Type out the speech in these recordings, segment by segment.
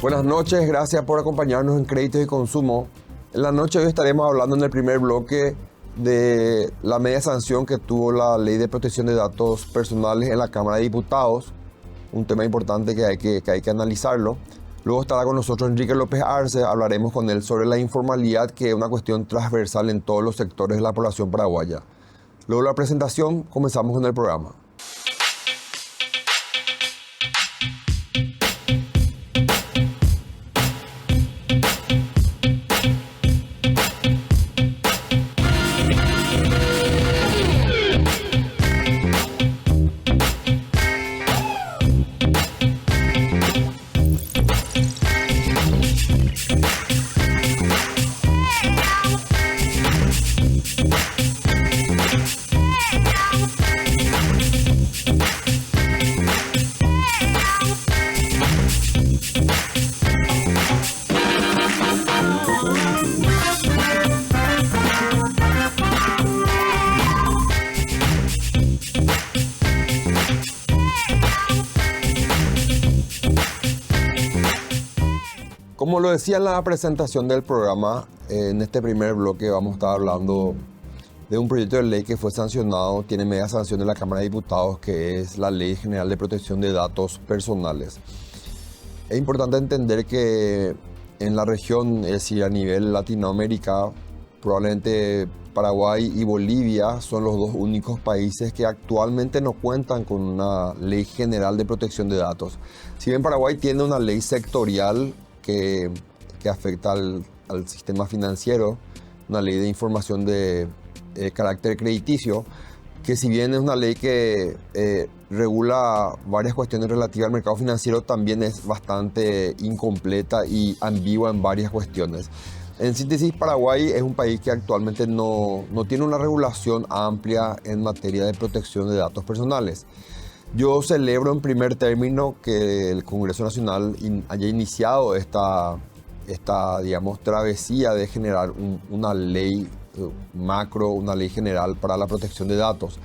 Buenas noches, gracias por acompañarnos en Créditos y Consumo. En la noche de hoy estaremos hablando en el primer bloque de la media sanción que tuvo la Ley de Protección de Datos Personales en la Cámara de Diputados, un tema importante que hay que analizarlo. Luego estará con nosotros Enrique López Arce, hablaremos con él sobre la informalidad, que es una cuestión transversal en todos los sectores de la población paraguaya. Luego de la presentación, comenzamos con el programa. Como lo decía en la presentación del programa, en este primer bloque vamos a estar hablando de un proyecto de ley que fue sancionado, tiene media sanción en la Cámara de Diputados, que es la Ley General de Protección de Datos Personales. Es importante entender que en la región, es decir, a nivel Latinoamérica, probablemente Paraguay y Bolivia son los dos únicos países que actualmente no cuentan con una Ley General de Protección de Datos. Si bien Paraguay tiene una ley sectorial que afecta al sistema financiero, una ley de información de carácter crediticio, que si bien es una ley que regula varias cuestiones relativas al mercado financiero, también es bastante incompleta y ambigua en varias cuestiones. En síntesis, Paraguay es un país que actualmente no tiene una regulación amplia en materia de protección de datos personales. Yo celebro en primer término que el Congreso Nacional haya iniciado esta digamos, travesía de generar una ley macro, una ley general para la protección de datos.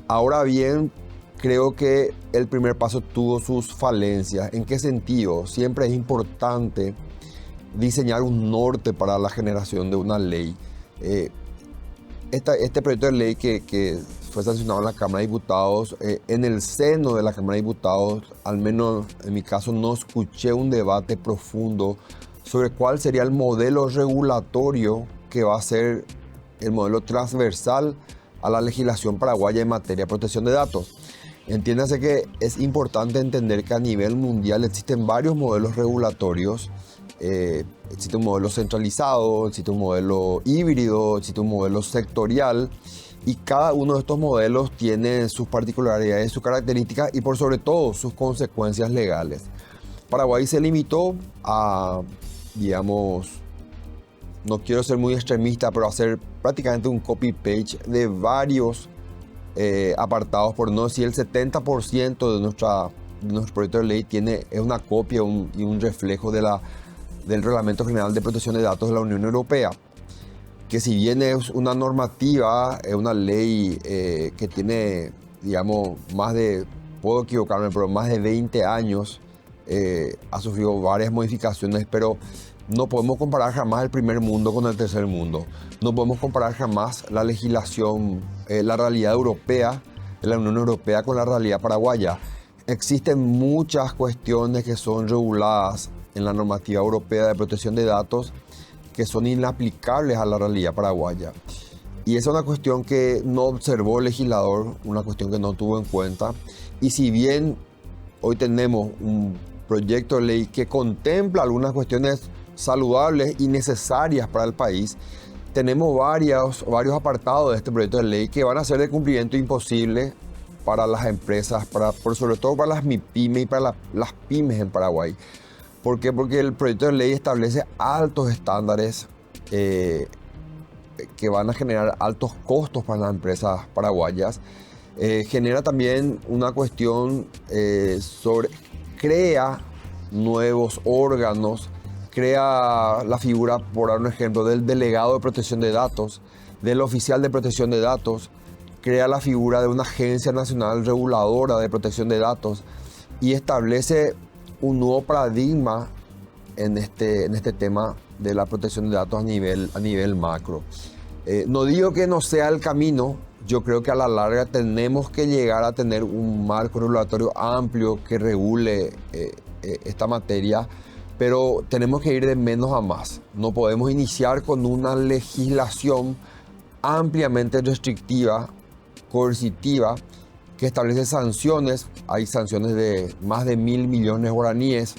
Ahora bien, creo que el primer paso tuvo sus falencias. ¿En qué sentido? Siempre es importante diseñar un norte para la generación de una ley. Este proyecto de ley que fue sancionado en la Cámara de Diputados, en el seno de la Cámara de Diputados, al menos en mi caso, no escuché un debate profundo sobre cuál sería el modelo regulatorio que va a ser el modelo transversal a la legislación paraguaya en materia de protección de datos. Entiéndase que es importante entender que a nivel mundial existen varios modelos regulatorios. Existe un modelo centralizado, existe un modelo híbrido, existe un modelo sectorial, y cada uno de estos modelos tiene sus particularidades, sus características y por sobre todo sus consecuencias legales. Paraguay se limitó a, digamos, no quiero ser muy extremista, pero hacer prácticamente un copy-paste de varios apartados, por no decir el 70% de nuestro proyecto de ley es una copia y un reflejo del Reglamento General de Protección de Datos de la Unión Europea, que si bien es una normativa, es una ley que tiene, digamos, puedo equivocarme, pero más de 20 años, ha sufrido varias modificaciones, pero no podemos comparar jamás el primer mundo con el tercer mundo. No podemos comparar jamás la legislación, la realidad europea, de la Unión Europea con la realidad paraguaya. Existen muchas cuestiones que son reguladas en la normativa europea de protección de datos que son inaplicables a la realidad paraguaya. Y esa es una cuestión que no observó el legislador, una cuestión que no tuvo en cuenta. Y si bien hoy tenemos un proyecto de ley que contempla algunas cuestiones saludables y necesarias para el país, tenemos varios apartados de este proyecto de ley que van a ser de cumplimiento imposible para las empresas, sobre todo para las MIPYME y para las pymes en Paraguay. ¿Por qué? Porque el proyecto de ley establece altos estándares que van a generar altos costos para las empresas paraguayas. Genera también una cuestión crea nuevos órganos, crea la figura, por dar un ejemplo, del delegado de protección de datos, del oficial de protección de datos, crea la figura de una agencia nacional reguladora de protección de datos y establece un nuevo paradigma en este tema de la protección de datos a nivel macro. No digo que no sea el camino, yo creo que a la larga tenemos que llegar a tener un marco regulatorio amplio que regule esta materia, pero tenemos que ir de menos a más. No podemos iniciar con una legislación ampliamente restrictiva, coercitiva, que establece sanciones. Hay sanciones de más de 1.000 millones de guaraníes.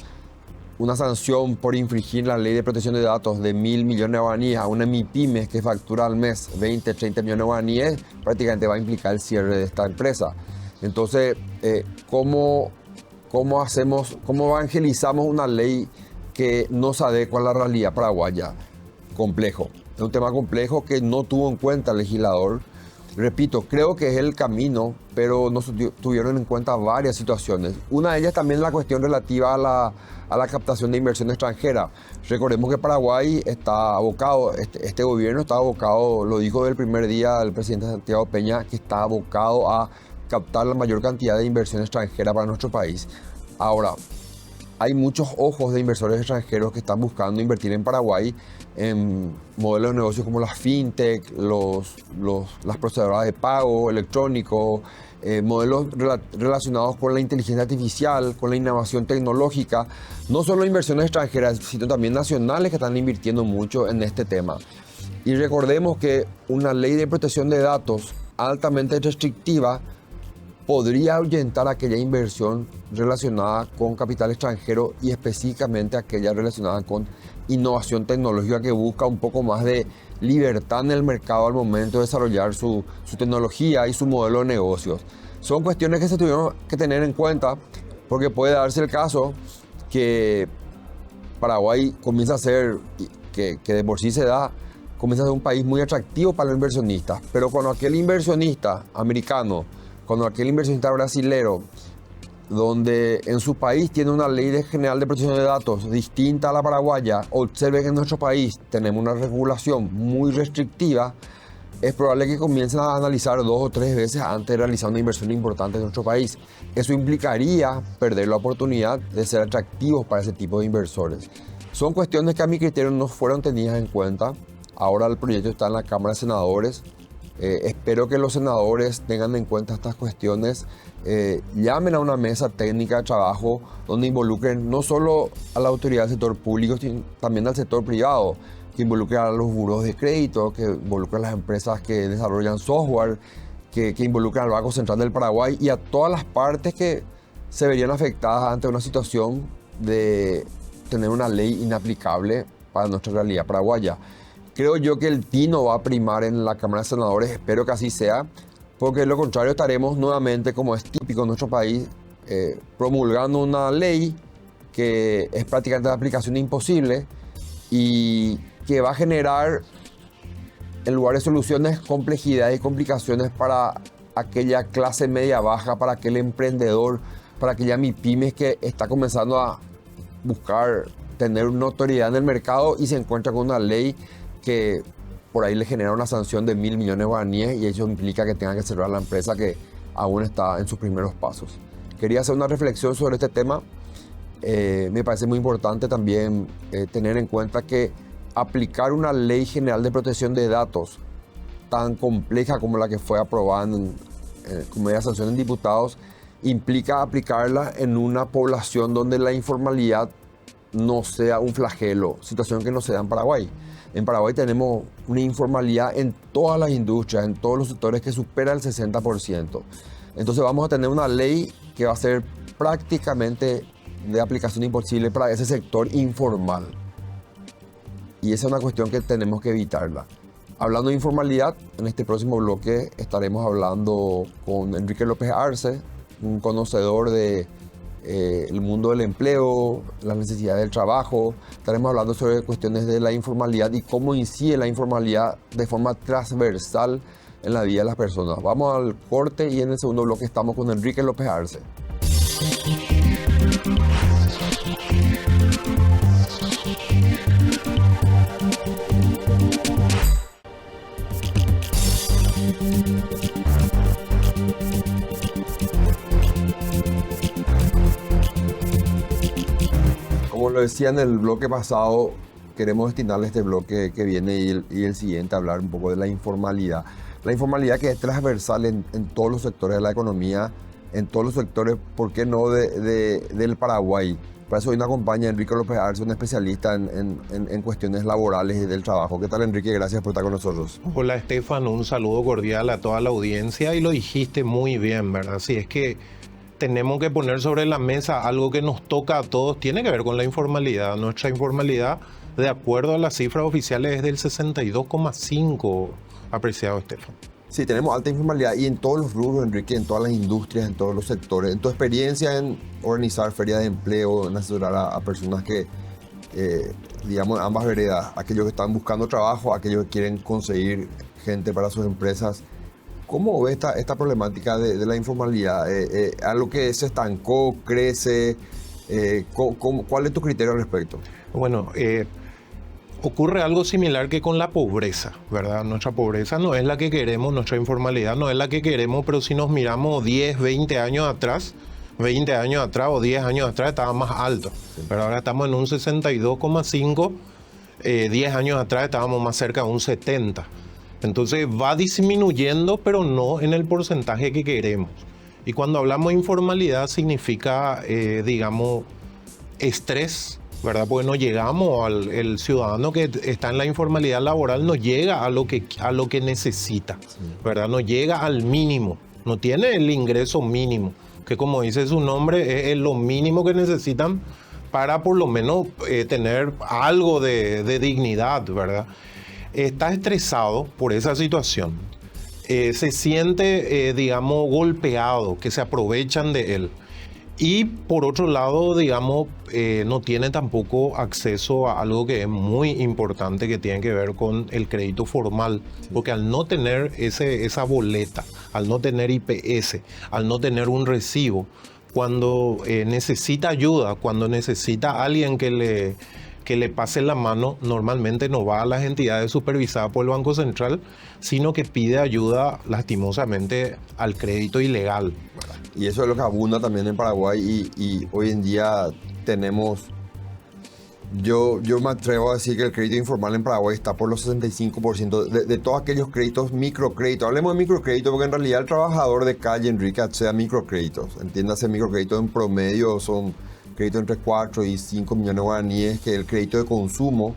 Una sanción por infringir la ley de protección de datos de 1.000 millones de guaraníes a una MIPYME que factura al mes 20, 30 millones de guaraníes, prácticamente va a implicar el cierre de esta empresa. Entonces, ¿cómo evangelizamos una ley que no se adecua a la realidad paraguaya? Complejo. Es un tema complejo que no tuvo en cuenta el legislador. Repito, creo que es el camino, pero no tuvieron en cuenta varias situaciones. Una de ellas también la cuestión relativa a la captación de inversión extranjera. Recordemos que Paraguay está abocado, este gobierno está abocado, lo dijo del primer día el presidente Santiago Peña, que está abocado a captar la mayor cantidad de inversión extranjera para nuestro país. Ahora, hay muchos ojos de inversores extranjeros que están buscando invertir en Paraguay en modelos de negocio como las fintech, las procesadoras de pago electrónico, modelos relacionados con la inteligencia artificial, con la innovación tecnológica. No solo inversiones extranjeras, sino también nacionales que están invirtiendo mucho en este tema. Y recordemos que una ley de protección de datos altamente restrictiva podría ahuyentar aquella inversión relacionada con capital extranjero y específicamente aquella relacionada con innovación tecnológica que busca un poco más de libertad en el mercado al momento de desarrollar su tecnología y su modelo de negocios. Son cuestiones que se tuvieron que tener en cuenta porque puede darse el caso que Paraguay comienza a ser, que de por sí se da, comienza a ser un país muy atractivo para los inversionistas, pero cuando aquel inversionista americano, cuando aquel inversionista brasilero, donde en su país tiene una ley general de protección de datos distinta a la paraguaya, observe que en nuestro país tenemos una regulación muy restrictiva, es probable que comiencen a analizar 2 o 3 veces antes de realizar una inversión importante en nuestro país. Eso implicaría perder la oportunidad de ser atractivos para ese tipo de inversores. Son cuestiones que a mi criterio no fueron tenidas en cuenta. Ahora el proyecto está en la Cámara de Senadores. Espero que los senadores tengan en cuenta estas cuestiones, llamen a una mesa técnica de trabajo donde involucren no solo a la autoridad del sector público, sino también al sector privado, que involucren a los buros de crédito, que involucren a las empresas que desarrollan software, que involucren al Banco Central del Paraguay y a todas las partes que se verían afectadas ante una situación de tener una ley inaplicable para nuestra realidad paraguaya. Creo yo que el tino va a primar en la Cámara de Senadores, espero que así sea, porque de lo contrario estaremos nuevamente, como es típico en nuestro país, promulgando una ley que es prácticamente de aplicación imposible y que va a generar, en lugar de soluciones, complejidades y complicaciones para aquella clase media baja, para aquel emprendedor, para aquella MIPYME que está comenzando a buscar tener una autoridad en el mercado y se encuentra con una ley que por ahí le genera una sanción de 1.000 millones de guaraníes y eso implica que tenga que cerrar la empresa que aún está en sus primeros pasos. Quería hacer una reflexión sobre este tema. Me parece muy importante también tener en cuenta que aplicar una ley general de protección de datos tan compleja como la que fue aprobada como medida de sanción en diputados implica aplicarla en una población donde la informalidad no sea un flagelo, situación que no se da en Paraguay. En Paraguay tenemos una informalidad en todas las industrias, en todos los sectores que supera el 60%. Entonces vamos a tener una ley que va a ser prácticamente de aplicación imposible para ese sector informal. Y esa es una cuestión que tenemos que evitarla. Hablando de informalidad, en este próximo bloque estaremos hablando con Enrique López Arce, un conocedor de el mundo del empleo, las necesidades del trabajo. Estaremos hablando sobre cuestiones de la informalidad y cómo incide la informalidad de forma transversal en la vida de las personas. Vamos al corte y en el segundo bloque estamos con Enrique López Arce. lo decía en el bloque pasado, queremos destinarle este bloque que viene y el siguiente a hablar un poco de la informalidad. La informalidad que es transversal en todos los sectores de la economía, en todos los sectores, ¿por qué no del Paraguay? Para eso hoy nos acompaña Enrique López Arce, un especialista en cuestiones laborales y del trabajo. ¿Qué tal, Enrique? Gracias por estar con nosotros. Hola, Estefan, un saludo cordial a toda la audiencia y lo dijiste muy bien, ¿verdad? Si es que tenemos que poner sobre la mesa algo que nos toca a todos, tiene que ver con la informalidad. Nuestra informalidad, de acuerdo a las cifras oficiales, es del 62,5, apreciado Estefan. Sí, tenemos alta informalidad y en todos los rubros, Enrique, en todas las industrias, en todos los sectores. En tu experiencia en organizar ferias de empleo, en asesorar a personas que, digamos, ambas veredas, aquellos que están buscando trabajo, aquellos que quieren conseguir gente para sus empresas, ¿cómo ves esta problemática de la informalidad? ¿Algo que se estancó, crece? ¿Cuál es tu criterio al respecto? Bueno, ocurre algo similar que con la pobreza, ¿verdad? Nuestra pobreza no es la que queremos, nuestra informalidad no es la que queremos, pero si nos miramos 10, 20 años atrás o 10 años atrás estaba más alto. Sí. Pero ahora estamos en un 62,5, 10 años atrás estábamos más cerca de un 70. Entonces va disminuyendo, pero no en el porcentaje que queremos. Y cuando hablamos de informalidad significa, digamos, estrés, ¿verdad? Porque no llegamos el ciudadano que está en la informalidad laboral no llega a lo que necesita, ¿verdad? No llega al mínimo, no tiene el ingreso mínimo, que como dice su nombre, es lo mínimo que necesitan para por lo menos tener algo de dignidad, ¿verdad? Está estresado por esa situación, se siente, digamos, golpeado, que se aprovechan de él. Y por otro lado, digamos, no tiene tampoco acceso a algo que es muy importante que tiene que ver con el crédito formal. Sí. Porque al no tener esa boleta, al no tener IPS, al no tener un recibo, cuando necesita ayuda, cuando necesita a alguien que le pase la mano, normalmente no va a las entidades supervisadas por el Banco Central, sino que pide ayuda lastimosamente al crédito ilegal. Y eso es lo que abunda también en Paraguay y hoy en día tenemos, yo me atrevo a decir que el crédito informal en Paraguay está por los 65% de todos aquellos créditos, microcréditos. Hablemos de microcréditos porque en realidad el trabajador de calle, Enrique, accede a microcréditos. Entiéndase, microcréditos en promedio son créditos entre 4 y 5 millones de guaraníes, que el crédito de consumo,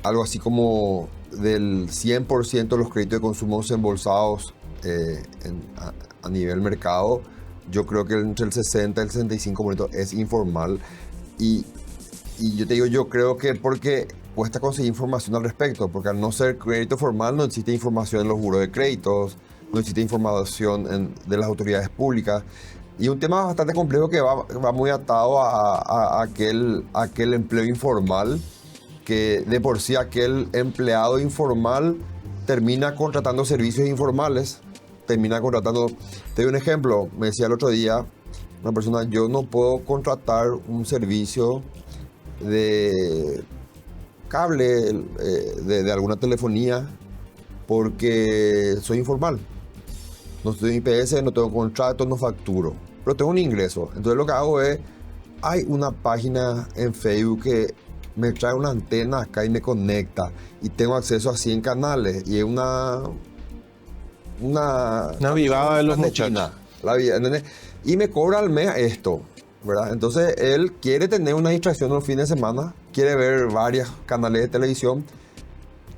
algo así como del 100% de los créditos de consumo embolsados a nivel mercado, yo creo que entre el 60 y el 65% es informal. Y yo te digo, yo creo que porque cuesta conseguir información al respecto, porque al no ser crédito formal no existe información en los buros de créditos, no existe información de las autoridades públicas. Y un tema bastante complejo que va muy atado a aquel empleo informal, que de por sí aquel empleado informal termina contratando servicios informales, te doy un ejemplo, me decía el otro día una persona, yo no puedo contratar un servicio de cable de alguna telefonía porque soy informal. No estoy en IPS, no tengo contrato, no facturo, pero tengo un ingreso. Entonces lo que hago es, hay una página en Facebook que me trae una antena acá y me conecta y tengo acceso a 100 canales y es una vivada de los muchachos. Y me cobra al mes esto, ¿verdad? Entonces él quiere tener una distracción los fines de semana, quiere ver varios canales de televisión,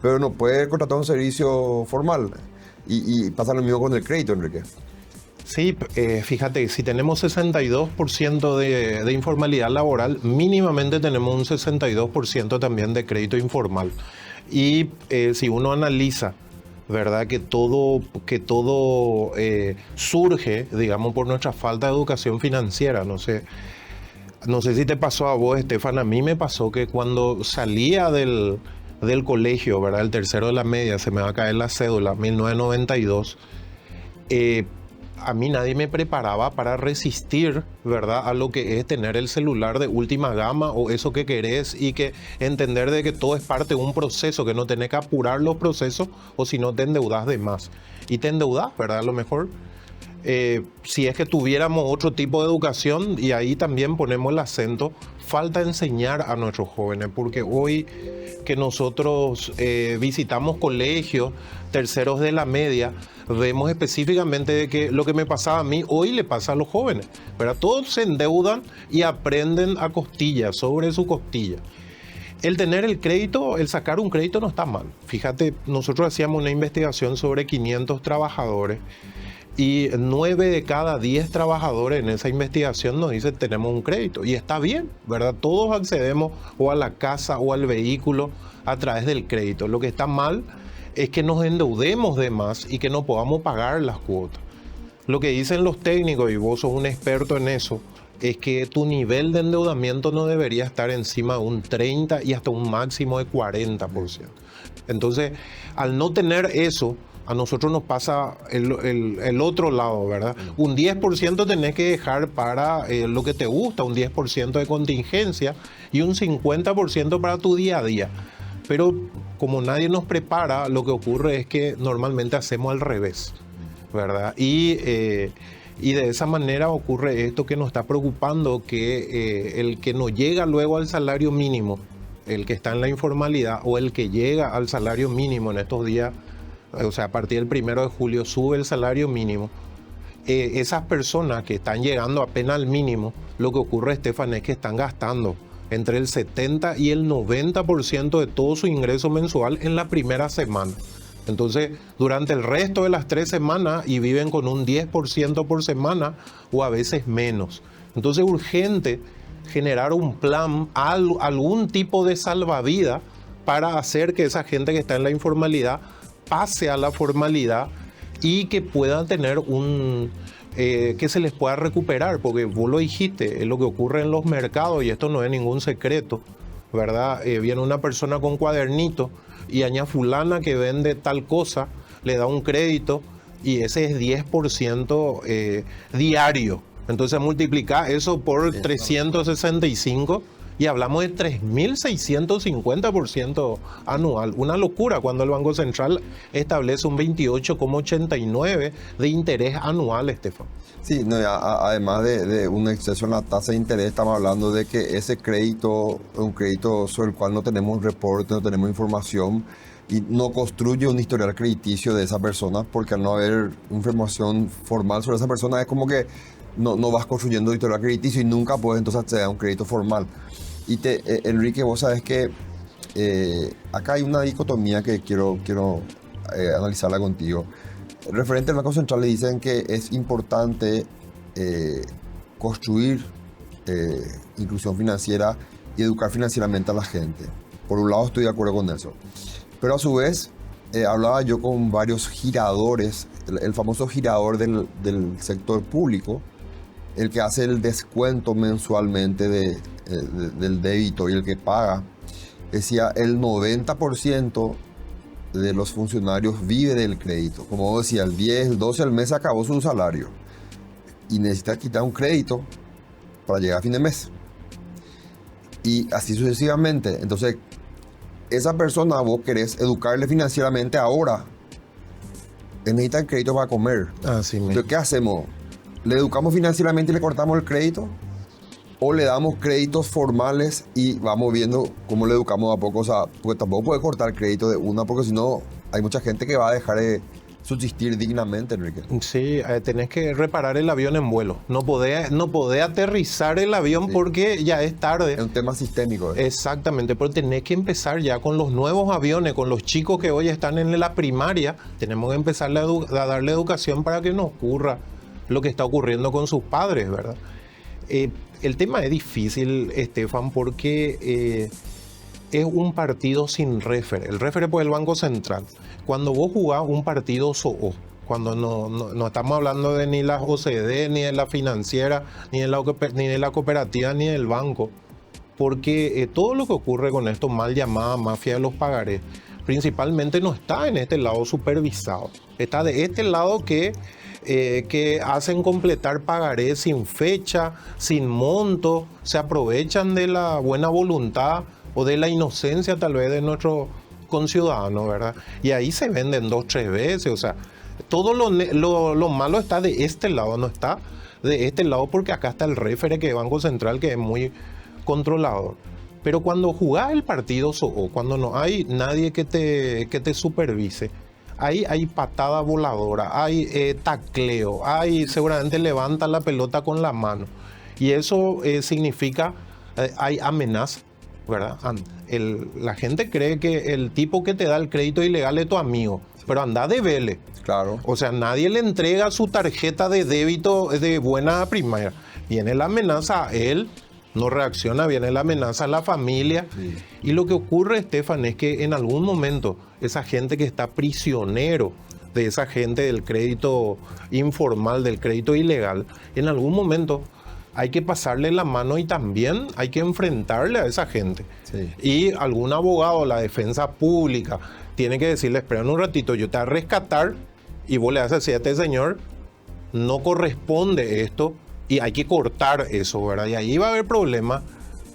pero no puede contratar un servicio formal. Y pasa lo mismo con el crédito, Enrique. Sí, fíjate, si tenemos 62% de informalidad laboral, mínimamente tenemos un 62% también de crédito informal. Y si uno analiza, ¿verdad? Que todo surge, digamos, por nuestra falta de educación financiera. No sé si te pasó a vos, Estefan, a mí me pasó que cuando salía del colegio, ¿verdad? El tercero de la media, se me va a caer la cédula, 1992, a mí nadie me preparaba para resistir, ¿verdad? A lo que es tener el celular de última gama o eso que querés y que entender de que todo es parte de un proceso, que no tenés que apurar los procesos o si no te endeudas de más. Y te endeudas, ¿verdad? A lo mejor Si es que tuviéramos otro tipo de educación, y ahí también ponemos el acento, falta enseñar a nuestros jóvenes, porque hoy que nosotros visitamos colegios, terceros de la media, vemos específicamente de que lo que me pasaba a mí, hoy le pasa a los jóvenes, ¿verdad? Todos se endeudan y aprenden a costillas, sobre su costilla. El tener el crédito, el sacar un crédito no está mal. Fíjate, nosotros hacíamos una investigación sobre 500 trabajadores y 9 de cada 10 trabajadores en esa investigación nos dicen tenemos un crédito. Y está bien, ¿verdad? Todos accedemos o a la casa o al vehículo a través del crédito. Lo que está mal es que nos endeudemos de más y que no podamos pagar las cuotas. Lo que dicen los técnicos, y vos sos un experto en eso, es que tu nivel de endeudamiento no debería estar encima de un 30 y hasta un máximo de 40%. Entonces, al no tener eso, a nosotros nos pasa el otro lado, ¿verdad? Un 10% tenés que dejar para lo que te gusta, un 10% de contingencia y un 50% para tu día a día. Pero como nadie nos prepara, lo que ocurre es que normalmente hacemos al revés, ¿verdad? Y de esa manera ocurre esto que nos está preocupando, que el que no llega luego al salario mínimo, el que está en la informalidad o el que llega al salario mínimo en estos días, o sea, a partir del 1 de julio sube el salario mínimo, esas personas que están llegando apenas al mínimo, lo que ocurre, Estefan, es que están gastando entre el 70 y el 90% de todo su ingreso mensual en la primera semana. Entonces, durante el resto de las 3 semanas y viven con un 10% por semana o a veces menos. Entonces, es urgente generar un plan, algún tipo de salvavidas para hacer que esa gente que está en la informalidad pase a la formalidad y que puedan tener que se les pueda recuperar, porque vos lo dijiste, es lo que ocurre en los mercados y esto no es ningún secreto, ¿verdad? Viene una persona con cuadernito y aña fulana que vende tal cosa, le da un crédito y ese es 10% diario. Entonces multiplica eso por 365 y hablamos de 3.650% anual. Una locura cuando el Banco Central establece un 28,89 de interés anual, Estefan. Sí, no, además de un exceso en la tasa de interés, estamos hablando de que ese crédito, un crédito sobre el cual no tenemos reporte, no tenemos información y no construye un historial crediticio de esa persona, porque al no haber información formal sobre esa persona es como que no vas construyendo historial crediticio y nunca puedes entonces acceder a un crédito formal. Y Enrique, vos sabes que acá hay una dicotomía que quiero analizarla contigo. Referente al Banco Central le dicen que es importante construir inclusión financiera y educar financieramente a la gente. Por un lado estoy de acuerdo con eso. Pero a su vez, hablaba yo con varios giradores, el famoso girador del sector público, el que hace el descuento mensualmente del débito y el que paga. Decía, el 90% de los funcionarios vive del crédito. Como vos decía, el 10, el 12 al mes acabó su salario y necesita quitar un crédito para llegar a fin de mes. Y así sucesivamente. Entonces, esa persona vos querés educarle financieramente ahora. Él necesita el crédito para comer. Entonces, ¿qué hacemos? ¿Le educamos financieramente y le cortamos el crédito? ¿O le damos créditos formales y vamos viendo cómo le educamos a poco? O sea, porque tampoco puede cortar crédito de una, porque si no, hay mucha gente que va a dejar de subsistir dignamente, Enrique. Sí, tenés que reparar el avión en vuelo. No podés aterrizar el avión, sí, porque ya es tarde. Es un tema sistémico. Exactamente, pero tenés que empezar ya con los nuevos aviones, con los chicos que hoy están en la primaria. Tenemos que empezar a darle educación para que no ocurra lo que está ocurriendo con sus padres, ¿verdad? El tema es difícil, Estefan, porque es un partido sin referee. El referee pues el Banco Central. Cuando vos jugás un partido SOO, cuando no estamos hablando de ni la OCDE, ni de la financiera, ni de la cooperativa, ni del banco, porque todo lo que ocurre con esto mal llamada mafia de los pagarés, principalmente no está en este lado supervisado. Está de este lado que hacen completar pagarés sin fecha, sin monto, se aprovechan de la buena voluntad o de la inocencia tal vez de nuestros conciudadanos, ¿verdad? Y ahí se venden 2, 3 veces, o sea, todo lo malo está de este lado, no está de este lado, porque acá está el referee, que es Banco Central, que es muy controlador. Pero cuando jugás el partido o cuando no hay nadie que te supervise, ahí hay patada voladora, hay tacleo, hay seguramente levanta la pelota con la mano. Y eso significa, hay amenaza, ¿verdad? La gente cree que el tipo que te da el crédito ilegal es tu amigo, pero anda de vele. Claro. O sea, nadie le entrega su tarjeta de débito de buena primera. Viene la amenaza a él, no reacciona, viene la amenaza a la familia. Sí. Y lo que ocurre, Estefan, es que en algún momento esa gente que está prisionero de esa gente del crédito informal, del crédito ilegal, en algún momento hay que pasarle la mano y también hay que enfrentarle a esa gente. Sí. Y algún abogado, la defensa pública, tiene que decirle, esperen un ratito, yo te voy a rescatar, y vos le haces así a este señor, no corresponde esto, y hay que cortar eso, ¿verdad? Y ahí va a haber problemas,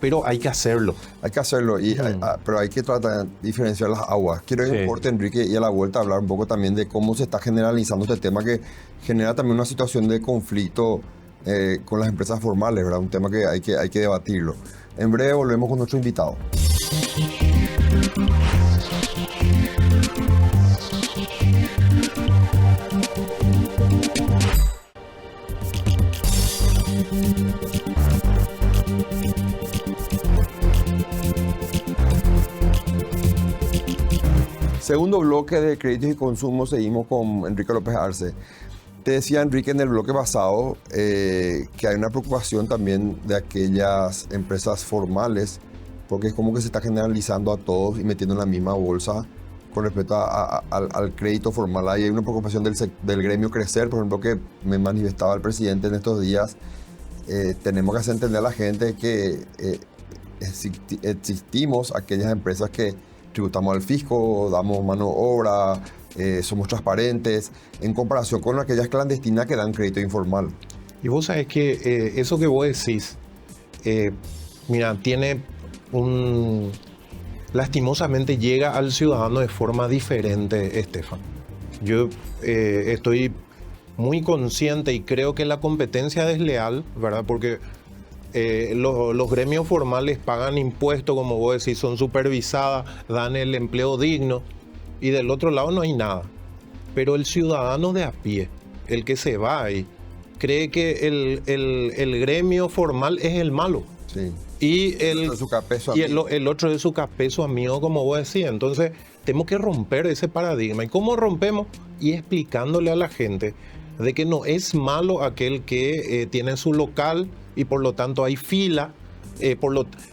pero hay que hacerlo. Hay que hacerlo, pero hay que tratar de diferenciar las aguas. Quiero ir un corte, Enrique, y a la vuelta hablar un poco también de cómo se está generalizando este tema, que genera también una situación de conflicto con las empresas formales, ¿verdad? Un tema que hay que debatirlo. En breve volvemos con nuestro invitado. Segundo bloque de créditos y consumo, seguimos con Enrique López Arce. Te decía, Enrique, en el bloque pasado que hay una preocupación también de aquellas empresas formales, porque es como que se está generalizando a todos y metiendo en la misma bolsa con respecto al crédito formal. Ahí hay una preocupación del gremio Crecer, por ejemplo, que me manifestaba el presidente en estos días. Tenemos que hacer entender a la gente que existimos aquellas empresas que tributamos al fisco, damos mano de obra, somos transparentes, en comparación con aquellas clandestinas que dan crédito informal. Y vos sabés que eso que vos decís, mira, lastimosamente llega al ciudadano de forma diferente, Estefan. Yo estoy muy consciente y creo que la competencia es desleal, ¿verdad? Porque los gremios formales pagan impuestos, como vos decís, son supervisadas, dan el empleo digno, y del otro lado no hay nada. Pero el ciudadano de a pie, el que se va ahí, cree que el gremio formal es el malo. Sí. Y el otro es su capezo amigo, como vos decís. Entonces tenemos que romper ese paradigma. ¿Y cómo rompemos? Y explicándole a la gente de que no es malo aquel que tiene su local y por lo tanto hay fila,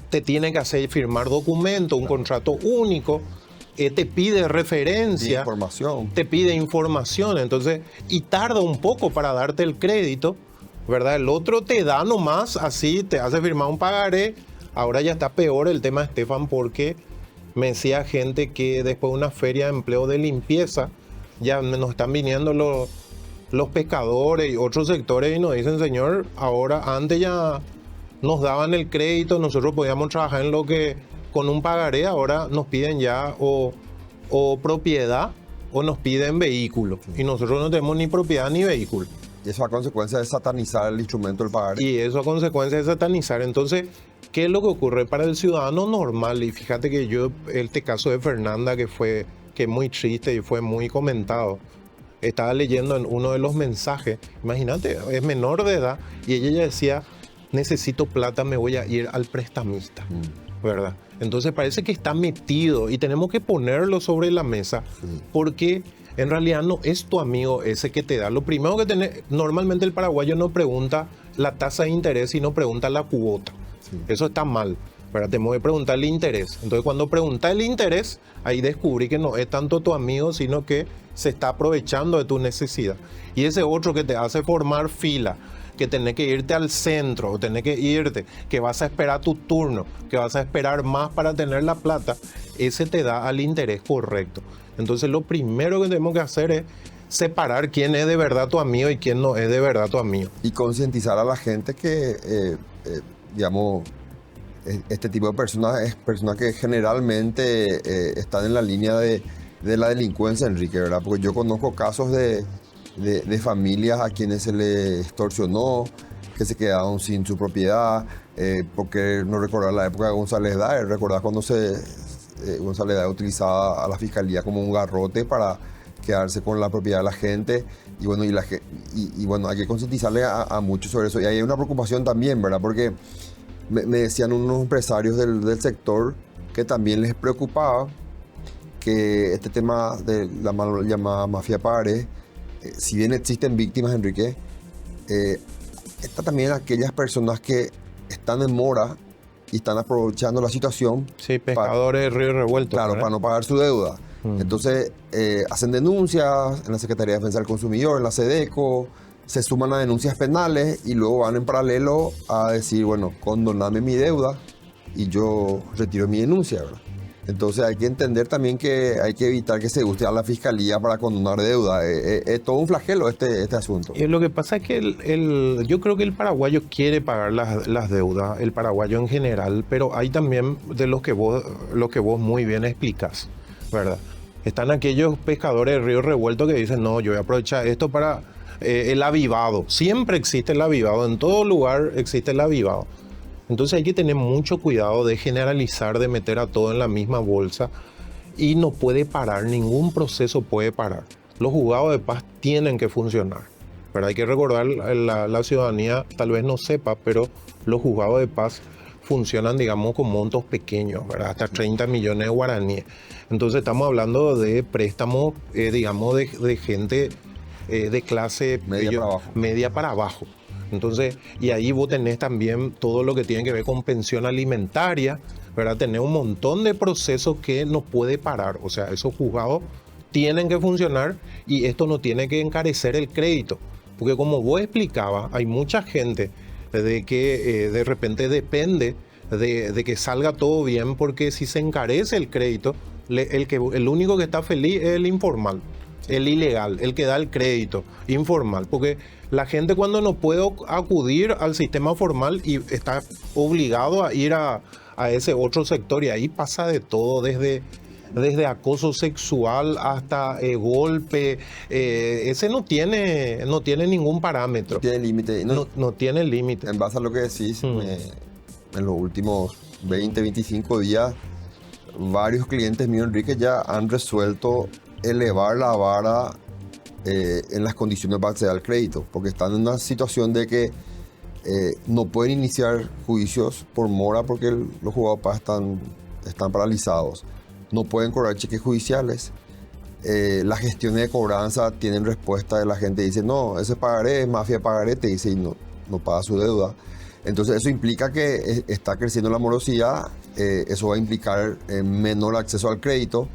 te tiene que hacer firmar documento, un contrato único, te pide referencia, te pide información, entonces, y tarda un poco para darte el crédito, ¿verdad? El otro te da nomás, así, te hace firmar un pagaré. Ahora ya está peor el tema, Estefan, porque me decía gente que después de una feria de empleo de limpieza, ya nos están viniendo los pescadores y otros sectores y nos dicen, señor, ahora antes ya nos daban el crédito, nosotros podíamos trabajar en lo que con un pagaré, ahora nos piden ya o propiedad o nos piden vehículo. Y nosotros no tenemos ni propiedad ni vehículo. Y eso a consecuencia de satanizar el instrumento del pagaré. Y eso a consecuencia de satanizar. Entonces, ¿qué es lo que ocurre para el ciudadano normal? Y fíjate que yo, este caso de Fernanda, que es muy triste y fue muy comentado, estaba leyendo en uno de los mensajes, imagínate, es menor de edad, y ella ya decía, necesito plata, me voy a ir al prestamista, ¿verdad? Entonces parece que está metido y tenemos que ponerlo sobre la mesa, porque en realidad no es tu amigo ese que te da. Lo primero que tenés, normalmente el paraguayo no pregunta la tasa de interés, sino pregunta la cuota. Eso está mal, ¿verdad? Tenemos que preguntar el interés. Entonces cuando preguntas el interés, ahí descubrí que no es tanto tu amigo, sino que se está aprovechando de tu necesidad. Y ese otro que te hace formar fila, que tenés que irte al centro, o tenés que irte, que vas a esperar tu turno, que vas a esperar más para tener la plata, ese te da al interés correcto. Entonces lo primero que tenemos que hacer es separar quién es de verdad tu amigo y quién no es de verdad tu amigo. Y concientizar a la gente que, digamos, este tipo de personas es personas que generalmente están en la línea de de la delincuencia, Enrique, ¿verdad? Porque yo conozco casos de familias a quienes se les extorsionó, que se quedaron sin su propiedad, porque no recordar la época de González Daer, recordar cuando González Daer utilizaba a la fiscalía como un garrote para quedarse con la propiedad de la gente, y bueno, bueno, hay que concientizarle a muchos sobre eso. Y hay una preocupación también, ¿verdad? Porque me decían unos empresarios del sector que también les preocupaba que este tema de la mal llamada mafia pagaré, si bien existen víctimas, Enrique, está también aquellas personas que están en mora y están aprovechando la situación. Sí, pescadores de río revuelto. Claro, para no pagar su deuda. Entonces, hacen denuncias en la Secretaría de Defensa del Consumidor, en la SEDECO, se suman a denuncias penales y luego van en paralelo a decir, bueno, condoname mi deuda y yo retiro mi denuncia, ¿verdad? Entonces hay que entender también que hay que evitar que se use a la fiscalía para condonar deuda. Es todo un flagelo este asunto. Y lo que pasa es que yo creo que el paraguayo quiere pagar las deudas, el paraguayo en general, pero hay también de los que vos muy bien explicás, ¿verdad? Están aquellos pescadores de río revuelto que dicen, no, yo voy a aprovechar esto para el avivado. Siempre existe el avivado, en todo lugar existe el avivado. Entonces hay que tener mucho cuidado de generalizar, de meter a todo en la misma bolsa, y no puede parar, ningún proceso puede parar. Los juzgados de paz tienen que funcionar, pero hay que recordar, la ciudadanía tal vez no sepa, pero los juzgados de paz funcionan, digamos, con montos pequeños, ¿verdad? Hasta 30 millones de guaraníes. Entonces estamos hablando de préstamos, digamos, de gente de clase media para abajo. Entonces, y ahí vos tenés también todo lo que tiene que ver con pensión alimentaria, ¿verdad? Tenés un montón de procesos que no puede parar. O sea, esos juzgados tienen que funcionar y esto no tiene que encarecer el crédito. Porque como vos explicabas, hay mucha gente de que de repente depende de que salga todo bien, porque si se encarece el crédito, el único que está feliz es el informal, el ilegal, el que da el crédito informal. Porque la gente cuando no puede acudir al sistema formal y está obligado a ir a ese otro sector, y ahí pasa de todo, desde acoso sexual hasta golpe. Ese no tiene ningún parámetro. No tiene límite. No tiene límite. En base a lo que decís, en los últimos 20, 25 días, varios clientes míos, Enrique, ya han resuelto elevar la vara en las condiciones para acceder al crédito, porque están en una situación de que no pueden iniciar juicios por mora porque los juzgados de paz están paralizados. No pueden cobrar cheques judiciales. Las gestiones de cobranza tienen respuesta de la gente, dice, no, ese pagaré, es mafia pagaré, te dice, y no paga su deuda. Entonces eso implica que está creciendo la morosidad, eso va a implicar menor acceso al crédito,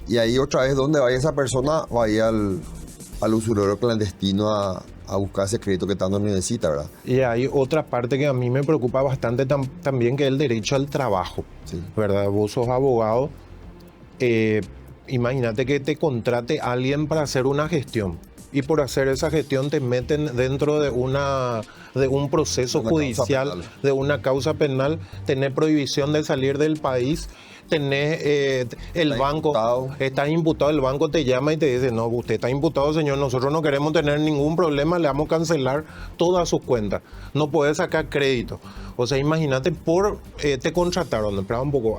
y ahí otra vez donde vaya esa persona va a ir al usurero clandestino a buscar ese crédito que tanto necesita, ¿verdad? Y hay otra parte que a mí me preocupa bastante también, que es el derecho al trabajo, sí, ¿verdad? Vos sos abogado, imagínate que te contrate alguien para hacer una gestión, y por hacer esa gestión te meten dentro de un proceso judicial, de una causa penal, tenés prohibición de salir del país, tenés el banco, estás imputado, el banco te llama y te dice, no, usted está imputado, señor, nosotros no queremos tener ningún problema, le vamos a cancelar todas sus cuentas, no podés sacar crédito. O sea, imagínate, te contrataron, espera un poco,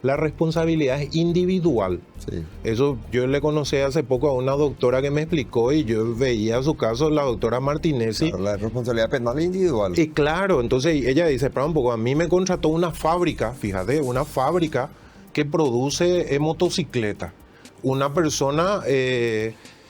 la responsabilidad es individual. Sí. Eso yo le conocí hace poco a una doctora que me explicó, y yo veía su caso, la doctora Martinezzi. Claro, la responsabilidad penal es individual. Y claro, entonces ella dice, espera un poco, a mí me contrató una fábrica, fíjate, una fábrica que produce motocicletas. Una persona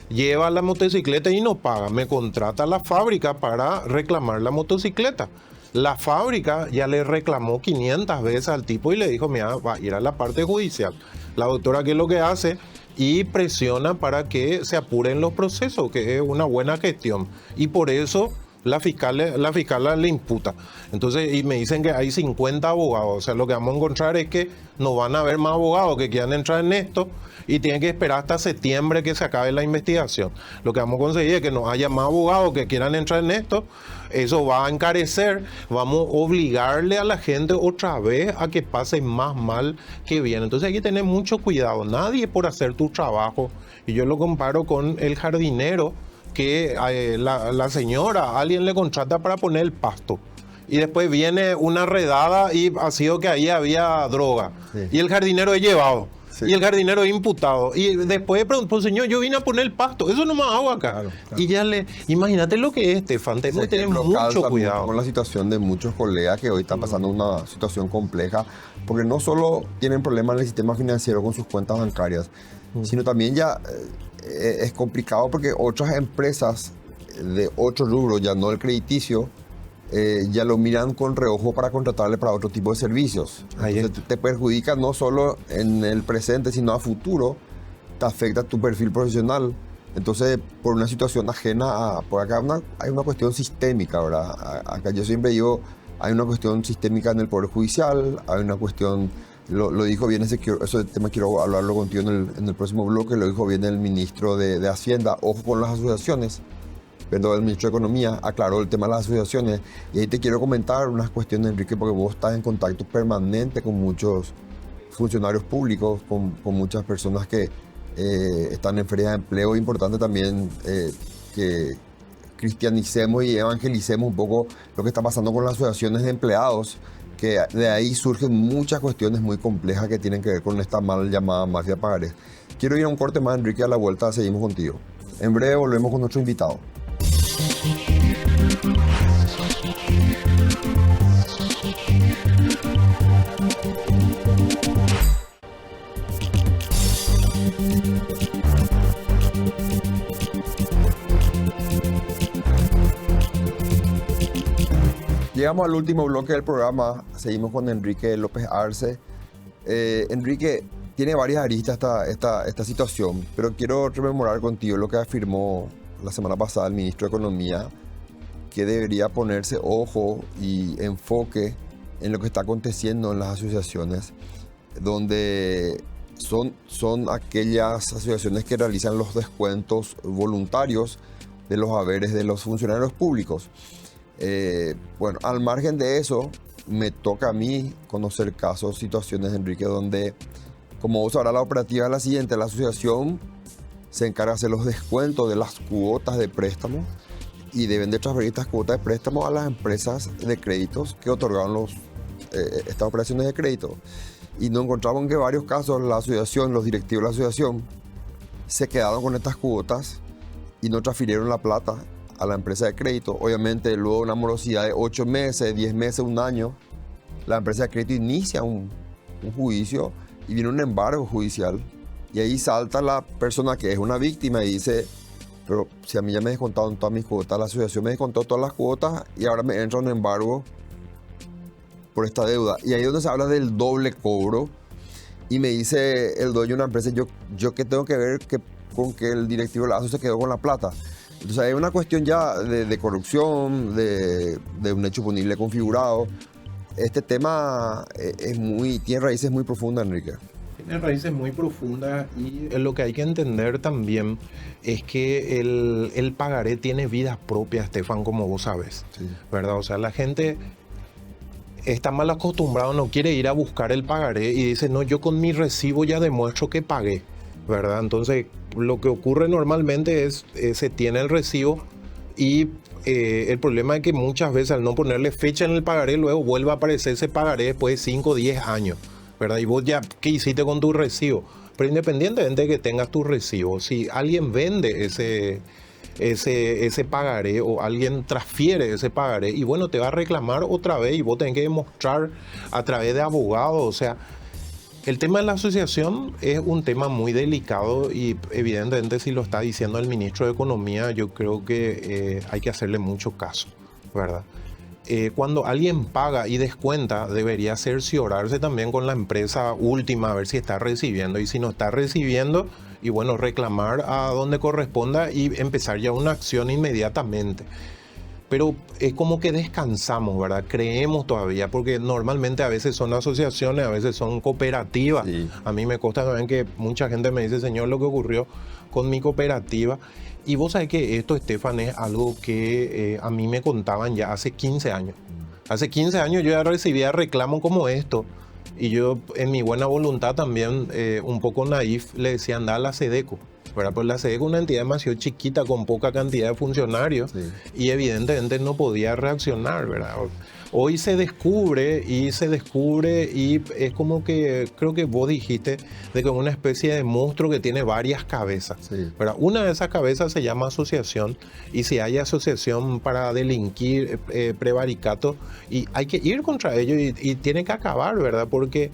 lleva la motocicleta y no paga, me contrata la fábrica para reclamar la motocicleta. La fábrica ya le reclamó 500 veces al tipo y le dijo, mira, va a ir a la parte judicial. La doctora, ¿qué es lo que hace? Y presiona para que se apuren los procesos, que es una buena gestión. Y por eso la fiscal le imputa. Entonces, y me dicen que hay 50 abogados. O sea, lo que vamos a encontrar es que no van a haber más abogados que quieran entrar en esto y tienen que esperar hasta septiembre que se acabe la investigación. Lo que vamos a conseguir es que no haya más abogados que quieran entrar en esto. Eso va a encarecer. Vamos a obligarle a la gente otra vez a que pase más mal que bien. Entonces hay que tener mucho cuidado. Nadie por hacer tu trabajo. Y yo lo comparo con el jardinero que la señora, alguien le contrata para poner el pasto. Y después viene una redada y ha sido que ahí había droga. Sí. Y el jardinero es llevado. Sí. Y el jardinero es imputado. Y después preguntó, pues señor, yo vine a poner el pasto. Eso no me hago acá. Claro. Y ya imagínate lo que es, Estefan. Tenemos que tener mucho cuidado. Con la situación de muchos colegas que hoy están pasando una situación compleja. Porque no solo tienen problemas en el sistema financiero con sus cuentas bancarias, sino también ya es complicado porque otras empresas de otros rubros, ya no el crediticio, ya lo miran con reojo para contratarle para otro tipo de servicios. Entonces te perjudica no solo en el presente, sino a futuro, te afecta tu perfil profesional. Entonces, por una situación ajena por acá hay una cuestión sistémica, ¿verdad? Acá yo siempre digo, hay una cuestión sistémica en el Poder Judicial, hay una cuestión, lo dijo bien ese tema, quiero hablarlo contigo en el próximo bloque, lo dijo bien el ministro de Hacienda, ojo con las asociaciones. Perdón, el ministro de Economía aclaró el tema de las asociaciones. Y ahí te quiero comentar unas cuestiones, Enrique, porque vos estás en contacto permanente con muchos funcionarios públicos, con muchas personas que están en ferias de empleo. Es importante también que cristianicemos y evangelicemos un poco lo que está pasando con las asociaciones de empleados, que de ahí surgen muchas cuestiones muy complejas que tienen que ver con esta mal llamada mafia pagarés. Quiero ir a un corte más, Enrique, a la vuelta seguimos contigo. En breve volvemos con nuestro invitado. Llegamos al último bloque del programa, seguimos con Enrique López Arce. Enrique, tiene varias aristas esta situación, pero quiero rememorar contigo lo que afirmó la semana pasada el ministro de Economía, que debería ponerse ojo y enfoque en lo que está aconteciendo en las asociaciones, donde son aquellas asociaciones que realizan los descuentos voluntarios de los haberes de los funcionarios públicos. Bueno, al margen de eso, me toca a mí conocer casos, situaciones, Enrique, donde, como vos sabrás, la operativa es la siguiente: la asociación se encarga de hacer los descuentos de las cuotas de préstamo y deben de transferir estas cuotas de préstamo a las empresas de créditos que otorgaron estas operaciones de crédito. Y nos encontramos en que en varios casos la asociación, los directivos de la asociación, se quedaron con estas cuotas y no transfirieron la plata a la empresa de crédito. Obviamente, luego de una morosidad de 8 meses, 10 meses, un año, la empresa de crédito inicia un juicio y viene un embargo judicial. Y ahí salta la persona que es una víctima y dice, pero si a mí ya me descontaron todas mis cuotas, la asociación me descontó todas las cuotas y ahora me entra un embargo por esta deuda. Y ahí es donde se habla del doble cobro. Y me dice el dueño de una empresa, yo qué tengo que ver con que el directivo de la asociación se quedó con la plata. Entonces hay una cuestión ya de corrupción, de un hecho punible configurado. Este tema tiene raíces muy profundas, Enrique. Tiene raíces muy profundas y lo que hay que entender también es que el pagaré tiene vida propia, Estefan, como vos sabes, sí, ¿verdad? O sea, la gente está mal acostumbrada, no quiere ir a buscar el pagaré y dice, no, yo con mi recibo ya demuestro que pagué, ¿verdad? Entonces, lo que ocurre normalmente es, se tiene el recibo y el problema es que muchas veces al no ponerle fecha en el pagaré, luego vuelve a aparecer ese pagaré después de 5 o 10 años, ¿verdad? Y vos ya, ¿qué hiciste con tu recibo? Pero independientemente de que tengas tu recibo, si alguien vende ese pagaré o alguien transfiere ese pagaré, y bueno, te va a reclamar otra vez y vos tenés que demostrar a través de abogados. O sea, el tema de la asociación es un tema muy delicado y evidentemente si lo está diciendo el ministro de Economía, yo creo que hay que hacerle mucho caso, ¿verdad? Cuando alguien paga y descuenta, debería cerciorarse también con la empresa última a ver si está recibiendo, y si no está recibiendo, y bueno, reclamar a donde corresponda y empezar ya una acción inmediatamente. pero es como que descansamos, ¿verdad? Creemos todavía, porque normalmente a veces son asociaciones, a veces son cooperativas. Sí. A mí me consta también que mucha gente me dice, señor, lo que ocurrió con mi cooperativa. Y vos sabés que esto, Estefan, es algo que a mí me contaban ya hace 15 años. Hace 15 años yo ya recibía reclamos como esto. Y yo, en mi buena voluntad también, un poco naif, le decía, anda a la SEDECO, ¿verdad? Pues la SEDECO es una entidad demasiado chiquita, con poca cantidad de funcionarios, Sí. y evidentemente no podía reaccionar, ¿verdad? Hoy se descubre y es como que, creo que vos dijiste, de que es una especie de monstruo que tiene varias cabezas, Sí. ¿verdad? Una de esas cabezas se llama asociación, y si hay asociación para delinquir, prevaricato, y hay que ir contra ellos y tiene que acabar, ¿verdad? Porque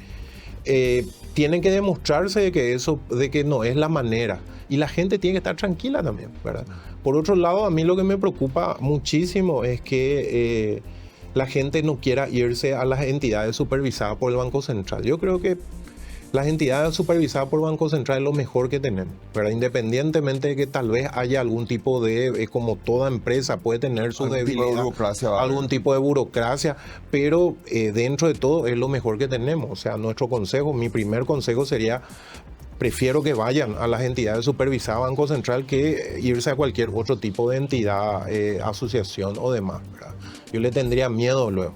tienen que demostrarse de que no es la manera. Y la gente tiene que estar tranquila también, ¿verdad? Por otro lado, a mí lo que me preocupa muchísimo es que la gente no quiera irse a las entidades supervisadas por el Banco Central. Yo creo que las entidades supervisadas por el Banco Central es lo mejor que tenemos, ¿verdad? Independientemente de que tal vez haya algún tipo de, como toda empresa puede tener su debilidad, algún tipo de burocracia, pero dentro de todo es lo mejor que tenemos. O sea, nuestro consejo, mi primer consejo sería: prefiero que vayan a las entidades supervisadas Banco Central que irse a cualquier otro tipo de entidad, asociación o demás, ¿verdad? Yo le tendría miedo luego.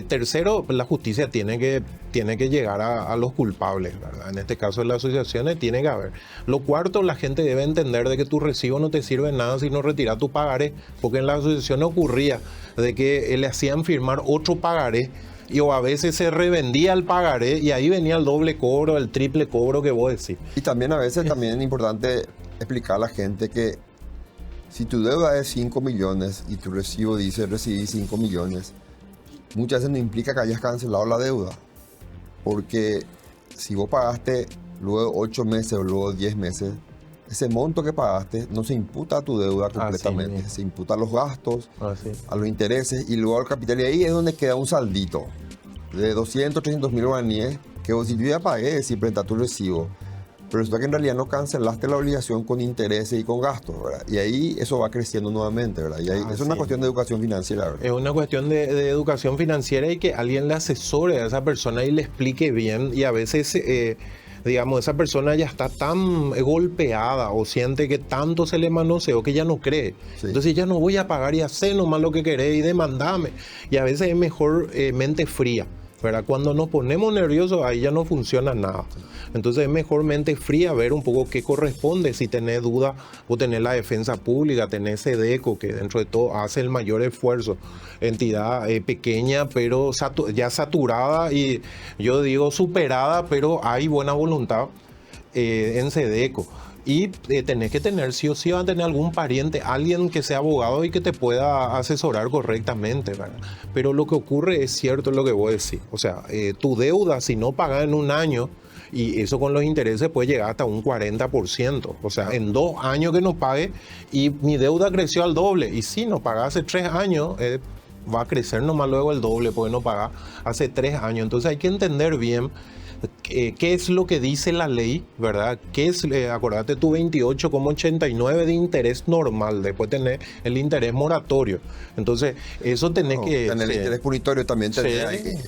Tercero, la justicia tiene que llegar a los culpables, ¿verdad? En este caso, las asociaciones tiene que haber. Lo cuarto, la gente debe entender de que tu recibo no te sirve de nada si no retiras tu pagaré, porque en las asociaciones ocurría de que le hacían firmar otro pagaré, o a veces se revendía el pagaré y ahí venía el doble cobro, el triple cobro que vos decís. Y también a veces también es importante explicar a la gente que si tu deuda es 5 millones y tu recibo dice recibí 5 millones, muchas veces no implica que hayas cancelado la deuda. Porque si vos pagaste luego 8 meses o luego 10 meses, ese monto que pagaste no se imputa a tu deuda completamente. Se imputa a los gastos, a los intereses y luego al capital. Y ahí es donde queda un saldito de 200, 300 mil guaraníes que vos, si yo ya pagué, si prestas tu recibo, pero resulta que en realidad no cancelaste la obligación con intereses y con gastos, ¿verdad? Y ahí eso va creciendo nuevamente, ¿verdad? Y ahí, es una cuestión de educación financiera, ¿verdad? Es una cuestión de educación financiera y que alguien le asesore a esa persona y le explique bien. Y a veces, digamos, esa persona ya está tan golpeada o siente que tanto se le manoseó que ya no cree. Sí. Entonces ya no voy a pagar y hacer nomás lo que querés y demandame. Y a veces es mejor mente fría, ¿verdad? Cuando nos ponemos nerviosos, ahí ya no funciona nada. Entonces es mejor mente fría, ver un poco qué corresponde. Si tenés duda o tenés la defensa pública, tenés SEDECO, que dentro de todo hace el mayor esfuerzo. Entidad pequeña, pero ya saturada y yo digo superada, pero hay buena voluntad en SEDECO. Y tenés que tener, sí o sí, va a tener algún pariente, alguien que sea abogado y que te pueda asesorar correctamente, ¿verdad? Pero lo que ocurre es cierto lo que vos decís. O sea, tu deuda, si no pagas en un año, y eso con los intereses puede llegar hasta un 40%. O sea, en 2 años que no pague y mi deuda creció al doble. Y si no pagas hace 3 años, va a crecer nomás luego el doble porque no pagas hace 3 años. Entonces hay que entender bien qué es lo que dice la ley, ¿verdad? ¿Qué es, acordate, tu 28,89 de interés normal, después tenés el interés moratorio. Entonces, eso tenés que... En el interés punitorio también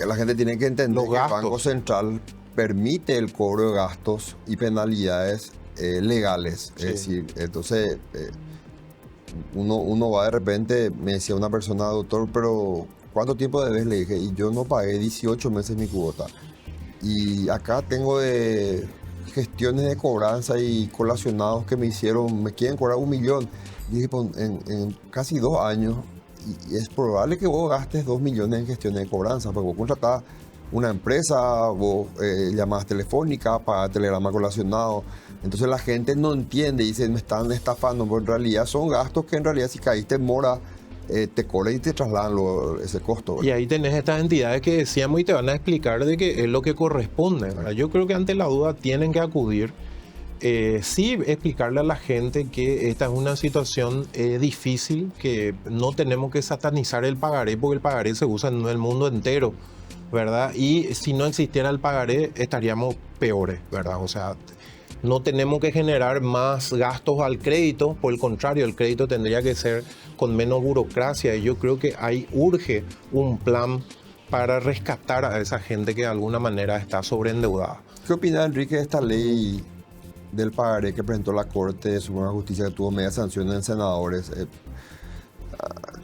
la gente tiene que entender que el Banco Central permite el cobro de gastos y penalidades legales. Es decir, entonces uno va de repente, me decía una persona, doctor, pero ¿cuánto tiempo debes? Le dije, y yo no pagué 18 meses mi cuota. Y acá tengo de gestiones de cobranza y colacionados que me quieren cobrar 1 millón. Y dije, pues, en casi 2 años, y es probable que vos gastes 2 millones en gestiones de cobranza, porque vos contratás una empresa, vos llamadas telefónicas, pagas telegrama colacionado. Entonces la gente no entiende y dice, me están estafando, pero en realidad son gastos que en realidad si caíste en mora, te cobran y te trasladan ese costo, ¿verdad? Y ahí tenés estas entidades que decíamos y te van a explicar de que es lo que corresponde, ¿verdad? Yo creo que ante la duda tienen que acudir. Sí, explicarle a la gente que esta es una situación difícil, que no tenemos que satanizar el pagaré, porque el pagaré se usa en el mundo entero, ¿verdad? Y si no existiera el pagaré, estaríamos peores, ¿verdad? O sea, no tenemos que generar más gastos al crédito, por el contrario, el crédito tendría que ser con menos burocracia y yo creo que ahí urge un plan para rescatar a esa gente que de alguna manera está sobreendeudada. ¿Qué opina Enrique de esta ley del pagaré que presentó la Corte Suprema de Justicia que tuvo media sanción en senadores?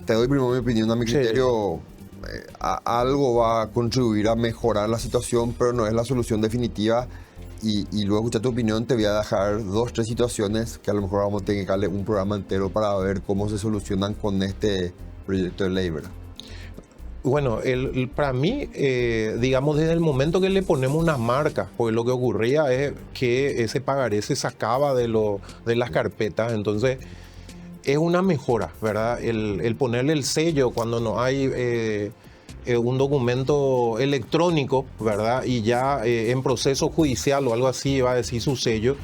Te doy primero mi opinión, a mi criterio, algo va a contribuir a mejorar la situación, pero no es la solución definitiva. Y luego escuchar tu opinión, te voy a dejar 2, 3 situaciones que a lo mejor vamos a tener que darle un programa entero para ver cómo se solucionan con este proyecto de ley, ¿verdad? Bueno, para mí, digamos, desde el momento que le ponemos una marca, pues lo que ocurría es que ese pagaré se sacaba de las carpetas, entonces es una mejora, ¿verdad? El ponerle el sello cuando no hay un documento electrónico, ¿verdad? Y ya en proceso judicial o algo así va a decir su sello,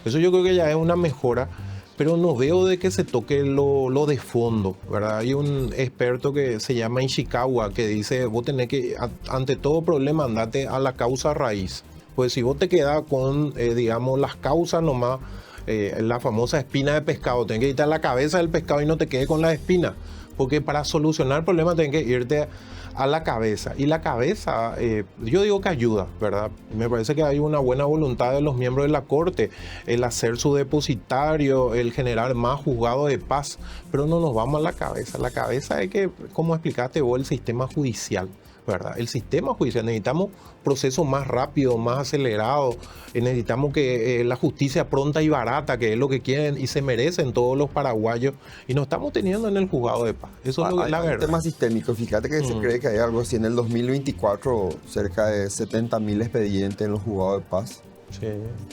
eso yo creo que ya es una mejora. Pero no veo de que se toque lo de fondo, ¿verdad? Hay un experto que se llama Ishikawa que dice, vos tenés que, ante todo problema, andate a la causa raíz. Pues si vos te quedás con, digamos, las causas nomás, la famosa espina de pescado, tenés que irte a la cabeza del pescado y no te quedes con la espina. Porque para solucionar el problema tenés que irte a la cabeza. Y la cabeza, yo digo que ayuda, ¿verdad? Me parece que hay una buena voluntad de los miembros de la Corte, el hacer su depositario, el generar más juzgados de paz, pero no nos vamos a la cabeza. La cabeza es que, como explicaste vos, el sistema judicial, ¿verdad? El sistema judicial, necesitamos procesos más rápidos, más acelerados, necesitamos que la justicia pronta y barata, que es lo que quieren y se merecen todos los paraguayos, y no estamos teniendo en el juzgado de paz. Eso es la verdad. Un tema sistémico, fíjate que se cree que hay algo así en el 2024, cerca de 70.000 expedientes en los juzgados de paz. Sí.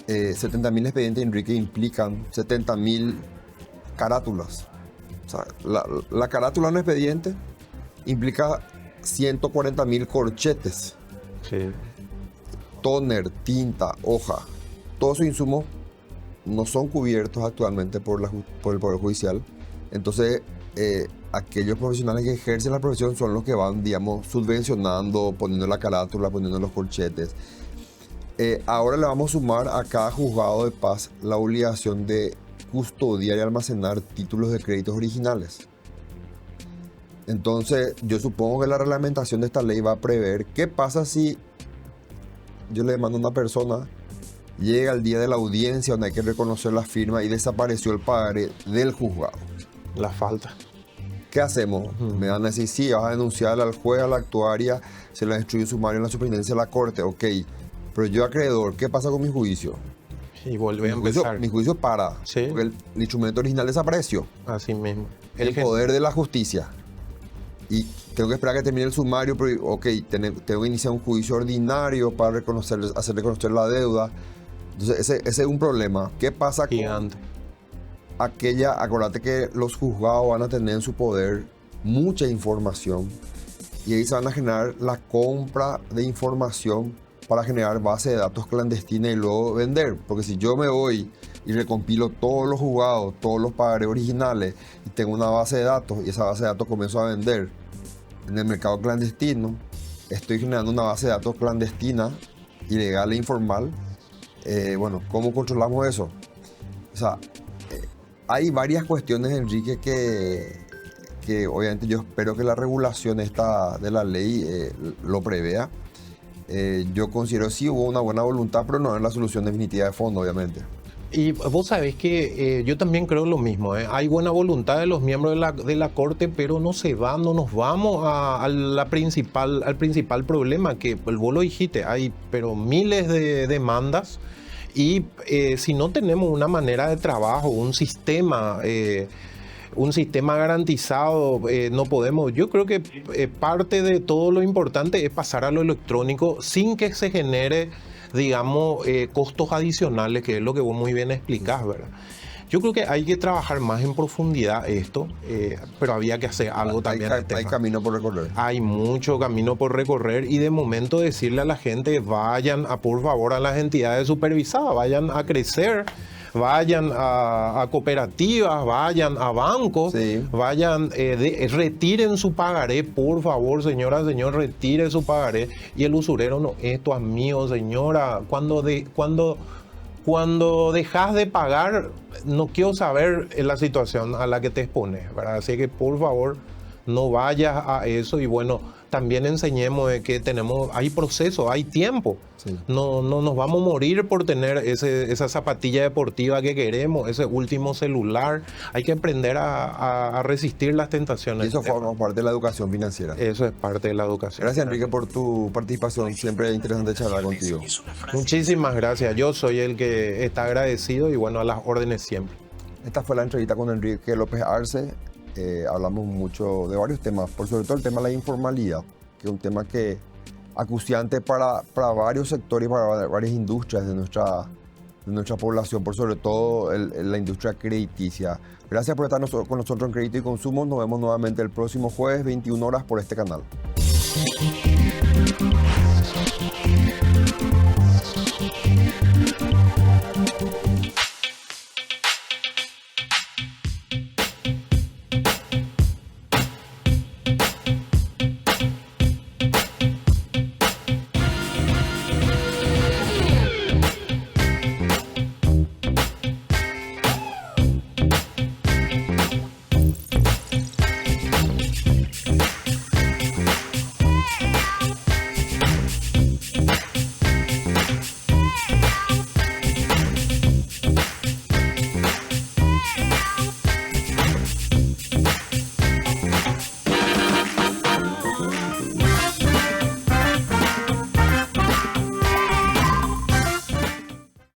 70.000 expedientes, Enrique, implican 70.000 carátulas. O sea, la carátula de un expediente implica 140.000 corchetes, sí, tóner, tinta, hoja. Todos esos insumos no son cubiertos actualmente por el Poder Judicial. Entonces, aquellos profesionales que ejercen la profesión son los que van, digamos, subvencionando, poniendo la carátula, poniendo los corchetes. Ahora le vamos a sumar a cada juzgado de paz la obligación de custodiar y almacenar títulos de créditos originales. Entonces, yo supongo que la reglamentación de esta ley va a prever qué pasa si yo le demando a una persona, llega el día de la audiencia donde hay que reconocer la firma y desapareció el pagaré del juzgado. La falta. ¿Qué hacemos? Me van a decir, sí, vas a denunciar al juez, a la actuaria, se le instruye un sumario en la superintendencia de la corte, ok. Pero yo, acreedor, ¿qué pasa con mi juicio? Y vuelve a empezar. Mi juicio para, sí, porque el instrumento original desapareció. Así mismo. El poder de la justicia. Y tengo que esperar a que termine el sumario, pero ok, tengo que iniciar un juicio ordinario para hacer reconocer la deuda. Entonces, ese es un problema. ¿Qué pasa gigante con acuérdate que los juzgados van a tener en su poder mucha información y ahí se van a generar la compra de información para generar base de datos clandestina y luego vender. Porque si yo me voy y recompilo todos los juzgados, todos los pagarés originales y tengo una base de datos y esa base de datos comienzo a vender en el mercado clandestino, estoy generando una base de datos clandestina, ilegal e informal. Bueno, ¿cómo controlamos eso? O sea, hay varias cuestiones, Enrique, que obviamente yo espero que la regulación esta de la ley lo prevea. Yo considero sí hubo una buena voluntad, pero no es la solución definitiva de fondo, obviamente. Y vos sabés que yo también creo lo mismo, ¿eh? Hay buena voluntad de los miembros de la Corte, pero no nos vamos al principal problema, que vos lo dijiste, hay pero miles de demandas y si no tenemos una manera de trabajo, un sistema garantizado, no podemos. Yo creo que parte de todo lo importante es pasar a lo electrónico sin que se genere, digamos, costos adicionales, que es lo que vos muy bien explicás, ¿verdad? Yo creo que hay que trabajar más en profundidad esto, pero había que hacer algo también. Hay camino por recorrer. Hay mucho camino por recorrer y de momento decirle a la gente, vayan por favor a las entidades supervisadas, vayan a crecer, vayan a cooperativas, vayan a bancos, sí, vayan, retiren su pagaré, por favor, señora, señor, retire su pagaré. Y el usurero no, esto es mío, señora. Cuando cuando dejas de pagar, no quiero saber la situación a la que te expones, ¿verdad? Así que por favor, no vayas a eso y bueno, también enseñemos de que hay proceso, hay tiempo. Sí. No nos vamos a morir por tener esa zapatilla deportiva que queremos, ese último celular. Hay que aprender a resistir las tentaciones. Y eso forma parte de la educación financiera. Eso es parte de la educación. Gracias, Enrique, por tu participación. Siempre es interesante charlar contigo. Muchísimas gracias. Yo soy el que está agradecido y bueno, a las órdenes siempre. Esta fue la entrevista con Enrique López Arce. Hablamos mucho de varios temas, por sobre todo el tema de la informalidad, que es un tema que acuciante para varios sectores y para varias industrias de nuestra población, por sobre todo la industria crediticia. Gracias por estar con nosotros en Crédito y Consumo. Nos vemos nuevamente el próximo jueves, 21 horas, por este canal.